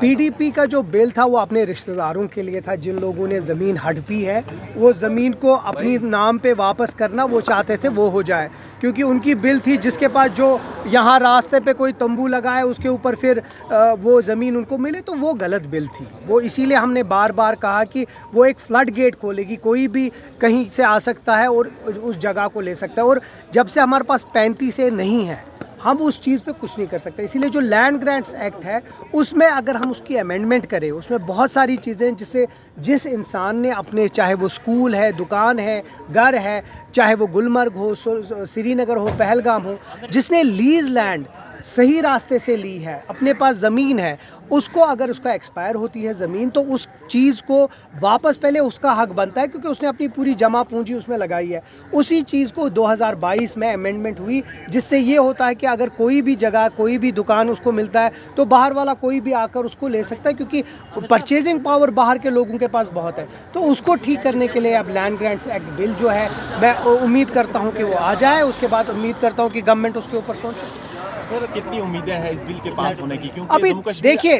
PDP का जो bill था वो अपने रिश्तेदारों के लिए था। जिन लोगों ने ज़मीन हड़पी है वो ज़मीन को अपनी नाम पे वापस करना वो चाहते थे वो हो जाए, क्योंकि उनकी बिल थी जिसके पास जो यहाँ रास्ते पे कोई तंबू लगा है उसके ऊपर फिर वो ज़मीन उनको मिले, तो वो गलत बिल थी वो। इसीलिए हमने बार बार कहा कि वो एक फ्लड गेट खोलेगी, कोई भी कहीं से आ सकता है और उस जगह को ले सकता है। और जब से हमारे पास 35 नहीं है हम उस चीज़ पे कुछ नहीं कर सकते। इसीलिए जो लैंड ग्रांट्स एक्ट है उसमें अगर हम उसकी अमेंडमेंट करें, उसमें बहुत सारी चीज़ें जिससे जिस इंसान ने अपने, चाहे वो स्कूल है, दुकान है, घर है, चाहे वो गुलमर्ग हो, श्रीनगर हो, पहलगाम हो, जिसने लीज लैंड सही रास्ते से ली है, अपने पास ज़मीन है, उसको अगर उसका एक्सपायर होती है ज़मीन तो उस चीज़ को वापस पहले उसका हक बनता है, क्योंकि उसने अपनी पूरी जमा पूंजी उसमें लगाई है। उसी चीज़ को 2022 में अमेंडमेंट हुई, जिससे ये होता है कि अगर कोई भी जगह, कोई भी दुकान उसको मिलता है तो बाहर वाला कोई भी आकर उसको ले सकता है, क्योंकि परचेजिंग पावर बाहर के लोगों के पास बहुत है। तो उसको ठीक करने के लिए अब लैंड ग्रांट्स एक्ट बिल जो है, मैं उम्मीद करता हूँ कि वो आ जाए। उसके बाद उम्मीद करता हूँ कि गवर्नमेंट उसके ऊपर सोचे। सर, कितनी उम्मीदें हैं इस बिल के पास होने की? क्योंकि अभी देखिए,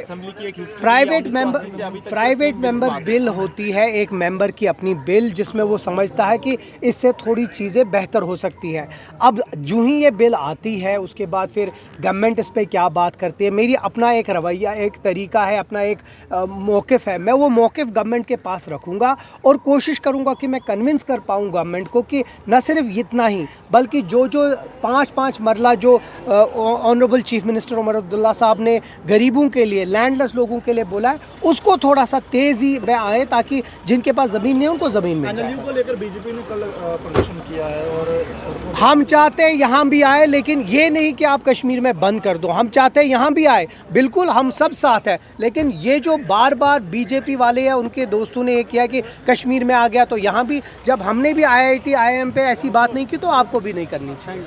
प्राइवेट प्राइवेट मेंबर बिल होती है एक मेंबर की अपनी बिल, जिसमें वो समझता है कि इससे थोड़ी चीज़ें बेहतर हो सकती है। अब जो ही ये बिल आती है उसके बाद फिर गवर्नमेंट इस पर क्या बात करती है, मेरी अपना एक रवैया, एक तरीका है, अपना एक मौक़िफ़ है। मैं वो मौक़िफ़ गवर्नमेंट के पास रखूँगा और कोशिश करूँगा कि मैं कन्विंस कर पाऊँ गवर्नमेंट को कि न सिर्फ इतना ही, बल्कि जो 5-5 मरला जो honourable chief minister Omar Abdullah साहब ने गरीबों के लिए, लैंडलेस लोगों के लिए बोला है, उसको थोड़ा सा तेज़ी में आए, ताकि जिनके पास ज़मीन नहीं उनको ज़मीन मिल जाए। को लेकर बीजेपी ने कल प्रदर्शन किया है और हम चाहते हैं यहाँ भी आए, लेकिन ये नहीं कि आप कश्मीर में बंद कर दो। हम चाहते हैं यहाँ भी आए, बिल्कुल हम सब साथ हैं, लेकिन ये जो बार बार बीजेपी वाले या उनके दोस्तों ने ये किया कि कश्मीर में आ गया तो यहाँ भी, जब हमने भी IIT IIM पे ऐसी बात नहीं की तो आपको भी नहीं करनी चाहिए।